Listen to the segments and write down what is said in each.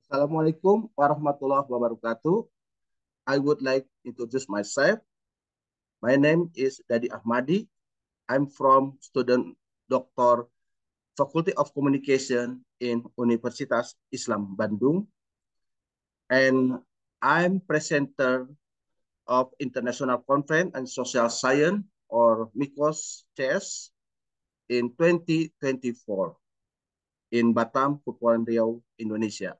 Assalamualaikum warahmatullahi wabarakatuh. I would like to introduce myself. My name is Dadi Ahmadi. I'm from student Dr. Faculty of Communication in Universitas Islam Bandung, and I'm presenter of International Conference and Social Science or MICOS CS in 2024 in Batam, Kepulauan Riau, Indonesia.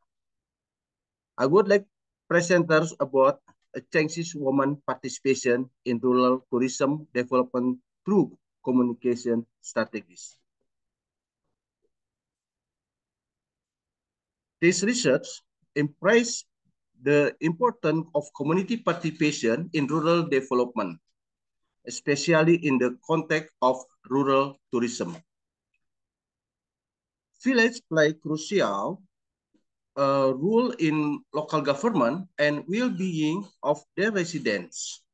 I would like presenters about Chinese woman participation in rural tourism development through communication strategies. This research emphasizes the importance of community participation in rural development, especially in the context of rural tourism. Villages play crucial role in local government and well-being of their residents.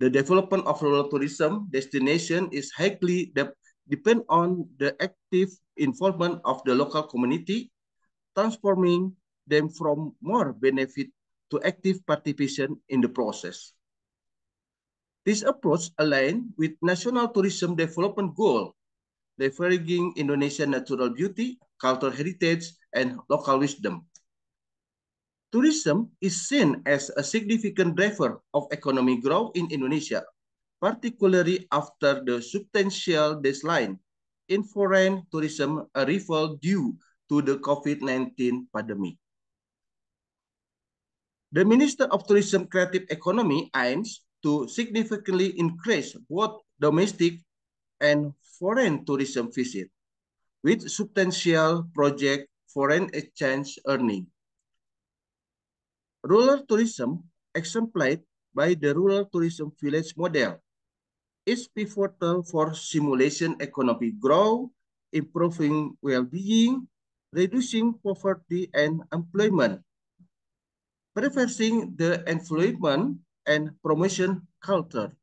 The development of rural tourism destination is highly depend on the active involvement of the local community, transforming them from more benefit to active participation in the process. This approach aligns with National Tourism Development Goal, leveraging Indonesian natural beauty, cultural heritage, and local wisdom. Tourism is seen as a significant driver of economic growth in Indonesia, particularly after the substantial decline in foreign tourism arrival due to the COVID-19 pandemic. The Minister of Tourism Creative Economy aims to significantly increase both domestic and foreign tourism visits, with substantial project foreign exchange earning. Rural tourism, exemplified by the rural tourism village model, is pivotal for simulation economic growth, improving well-being, reducing poverty and employment, preserving the employment and promotion culture.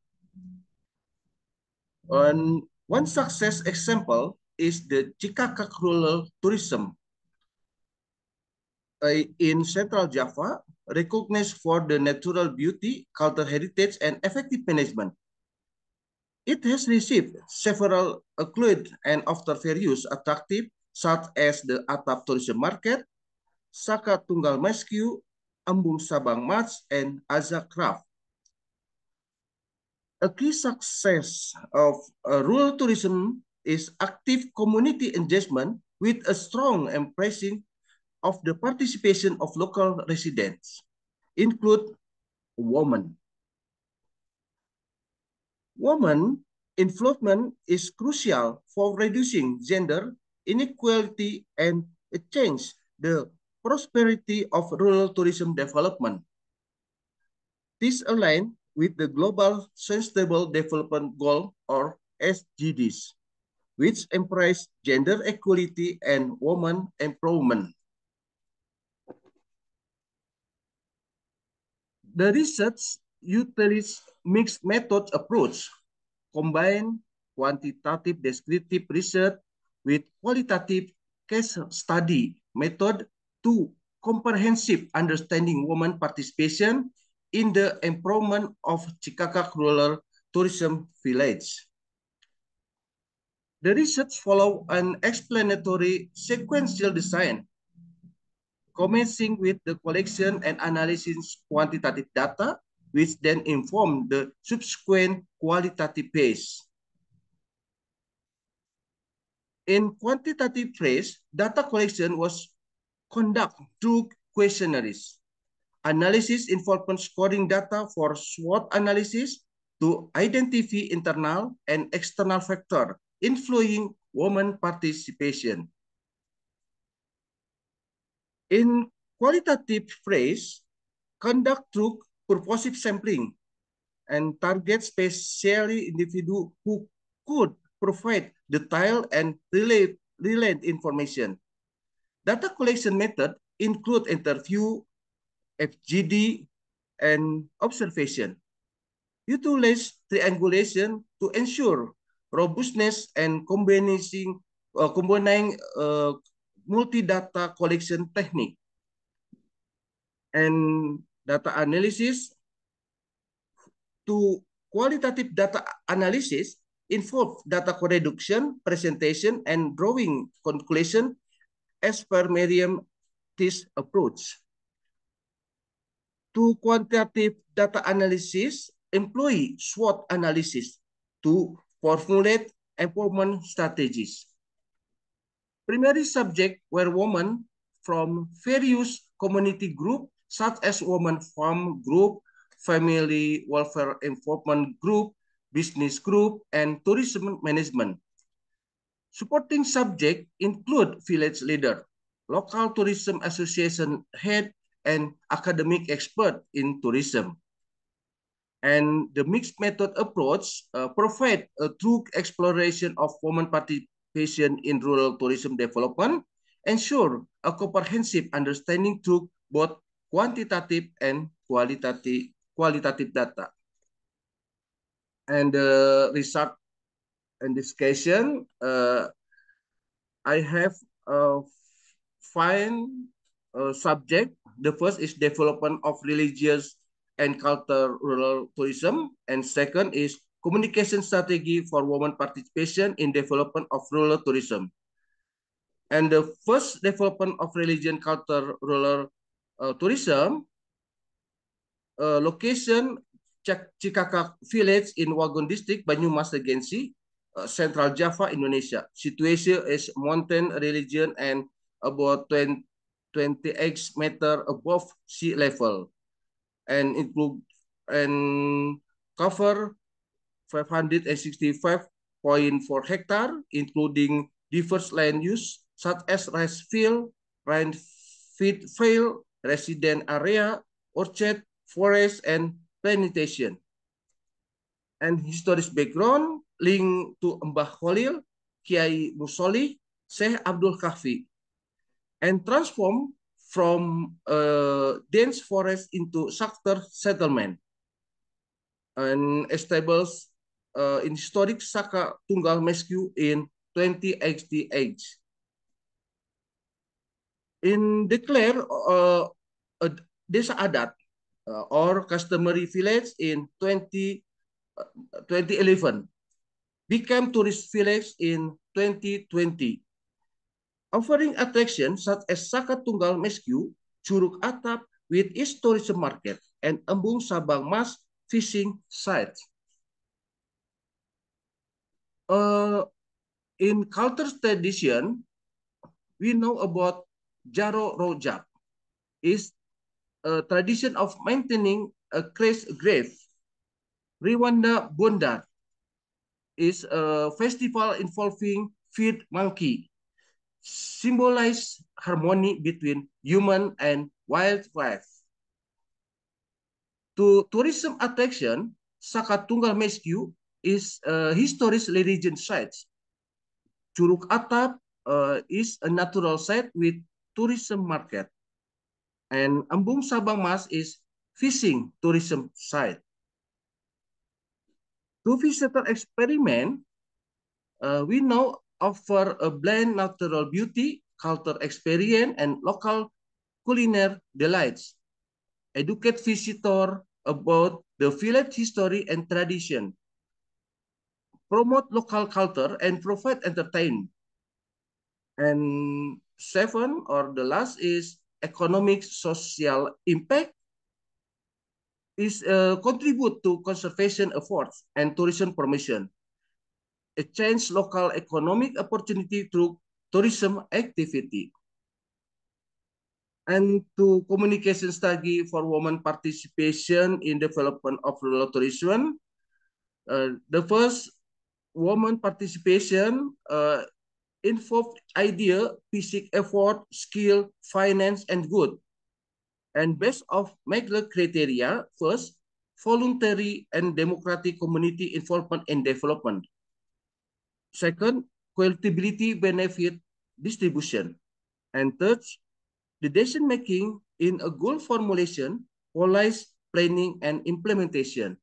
One success example is the Cikakak rural tourism in Central Java, recognized for the natural beauty, cultural heritage, and effective management. It has received several accolades and after various attractive, such as the Atap Tourism Market, Saka Tunggal Rescue, Ambung Sabang March, and Azak Craft. A key success of rural tourism is active community engagement with a strong embracing of the participation of local residents, include women. Women involvement is crucial for reducing gender inequality and change the prosperity of rural tourism development. This aligns with the Global Sustainable Development Goal or SDGs, which embrace gender equality and women empowerment. The research utilizes mixed methods approach, combine quantitative descriptive research with qualitative case study method to comprehensive understanding women participation in the improvement of Cikakak Rural Tourism Village. The research follow an explanatory sequential design, commencing with the collection and analysis quantitative data, which then inform the subsequent qualitative phase. In quantitative phase, data collection was conducted through questionnaires. Analysis involved scoring data for SWOT analysis to identify internal and external factors influencing women participation. In qualitative phase, conduct through purposive sampling and target specially individuals who could provide detailed and relevant information. Data collection method include interview, FGD, and observation. Utilize triangulation to ensure robustness and combining multi-data collection technique. And data analysis to qualitative data analysis involve data reduction, presentation, and drawing conclusion as per Merriam-Webster's approach. To quantitative data analysis, employ SWOT analysis to formulate empowerment strategies. Primary subject were women from various community groups such as women farm group, family welfare involvement group, business group, and tourism management. Supporting subject include village leader, local tourism association head, and academic expert in tourism. And the mixed method approach provide a true exploration of women participation in rural tourism development, ensure a comprehensive understanding through both quantitative and qualitative data. And the research and discussion, I have five subject. The first is development of religious and cultural rural tourism, and second is communication strategy for women participation in development of rural tourism. And the first development of religion, culture, rural tourism, location Cikakak village in Wagun district, Banyumas Regency, Central Java, Indonesia. Situation is mountain region and about 28 meter above sea level, and include and cover 565.4 hectare, including diverse land use such as rice field, rain feed field, resident area, orchard, forest, and plantation. And historic background link to Mbah Khalil, Kiai Musoli, Syekh Abdul Kahfi, and transform from dense forest into sector settlement and established in historic Saka Tunggal Mesku in 2088. In declare a desa adat or customary village in 2011, became tourist village in 2020, offering attractions such as Saka Tunggal Mesku, Curug Atap with its tourism market, and Embung Sabang Mas fishing sites. In culture tradition, we know about Jaro Rojak, is a tradition of maintaining a grave. Rwanda Bondar is a festival involving field monkey, symbolize harmony between human and wildlife. To tourism attraction, Saka Tunggal Mesku is a historic religion site. Curug Atap is a natural site with tourism market. And Embung Sabang Mas is fishing tourism site. To visitor experiment, we now offer a blend natural beauty, cultural experience, and local culinary delights. Educate visitor about the village history and tradition. Promote local culture and provide entertainment. And seven, or the last, is economic social impact, is contribute to conservation efforts and tourism promotion. It change local economic opportunity through tourism activity. And to communication strategy for women participation in development of rural tourism. The first woman participation involved idea, physical effort, skill, finance, and good. And based of major criteria, first, voluntary and democratic community involvement in development. Second, qualitability benefit distribution. And third, the decision making in a goal formulation, policy, planning, and implementation.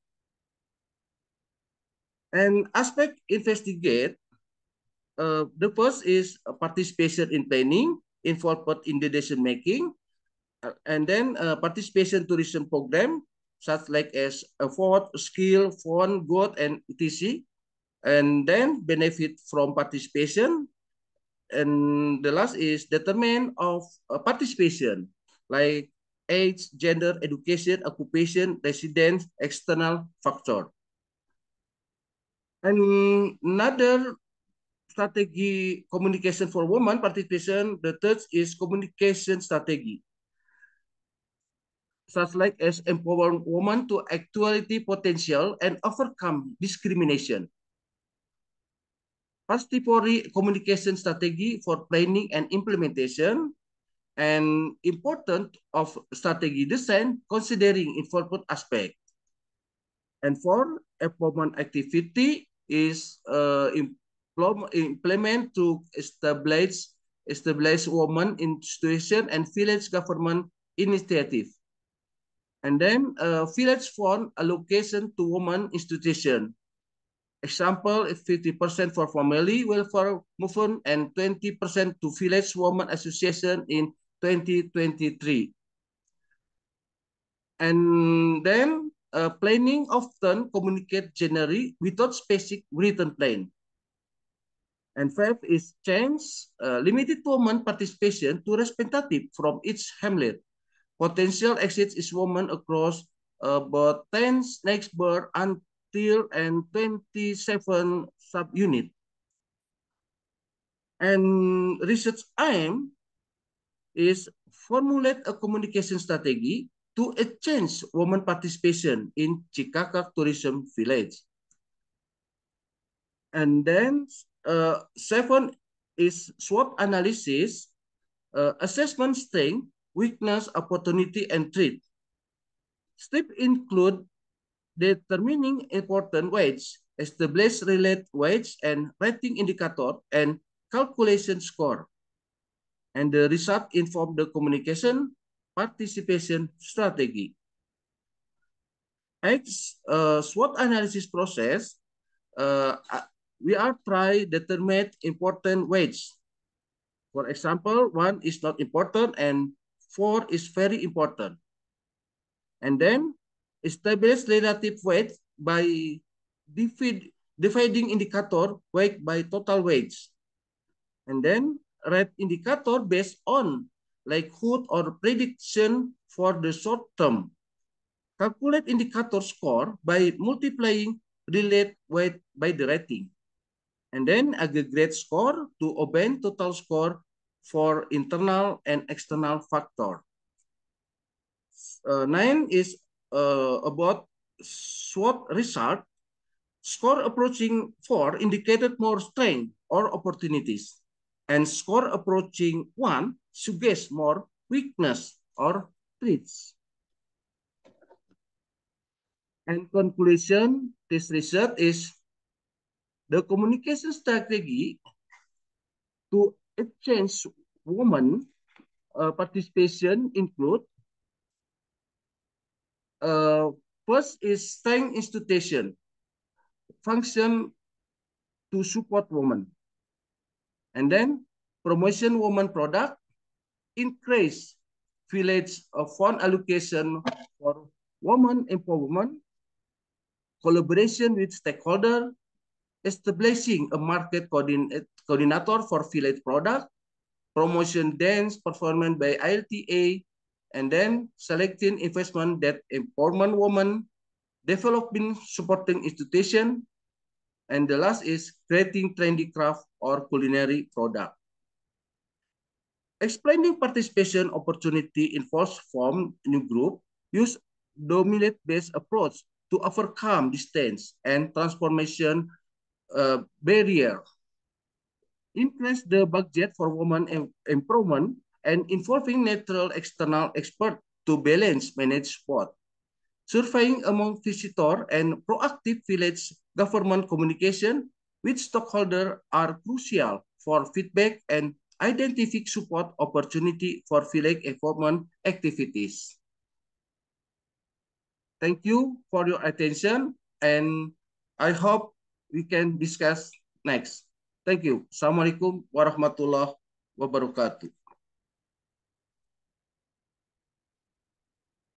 And aspect investigate, the first is participation in planning, involvement in the decision making, And then participation tourism program, such like as afford, skill, fund, good, and etc. And then benefit from participation. And the last is determinant of participation, like age, gender, education, occupation, residence, external factor. And another strategy communication for women participation, the third is communication strategy, such like as empower women to actuality potential and overcome discrimination. Participatory communication strategy for planning and implementation, and important of strategy design considering important aspect. And for empowerment activity is implement to establish women institution and village government initiative. And then village fund allocation to women institution. Example, if 50% for family welfare movement and 20% to village women association in 2023. And then planning often communicate generally without specific written plan. And fifth is change limited women participation to representative from each hamlet. Potential exits is women across about 10 next bird until and 27 subunit. And research aim is formulate a communication strategy to change women participation in Cikakak Tourism Village. And then seven is SWOT analysis, assessment strength, weakness, opportunity, and threat. Steps include determining important wage, establish related wage and rating indicator, and calculation score. And the result inform the communication participation strategy. SWOT analysis process, we are try determine important wage. For example, 1 is not important and 4 is very important. And then establish relative weight by dividing indicator weight by total wage. And then rate indicator based on likelihood or prediction for the short term. Calculate indicator score by multiplying related weight by the rating. And then aggregate score to obtain total score for internal and external factor. 9 is about SWOT result. Score approaching 4 indicated more strength or opportunities. And score approaching 1 suggests more weakness or threats. And conclusion, this research is the communication strategy to exchange women participation include first is strength institution function to support women, and then promotion woman product, increase village fund allocation for woman empowerment, collaboration with stakeholder, establishing a market coordinator for village product, promotion dance performance by ILTA, and then selecting investment that empowerment women, developing supporting institution, and the last is creating trendy craft or culinary product. Explaining participation opportunity involves form new group, use dominate-based approach to overcome distance and transformation barrier, increase the budget for women improvement, and involving natural external expert to balance manage sport. Surveying among visitor and proactive village government communication with stakeholders are crucial for feedback and identify support opportunity for village involvement activities. Thank you for your attention, and I hope we can discuss next. Thank you. Assalamualaikum warahmatullahi wabarakatuh.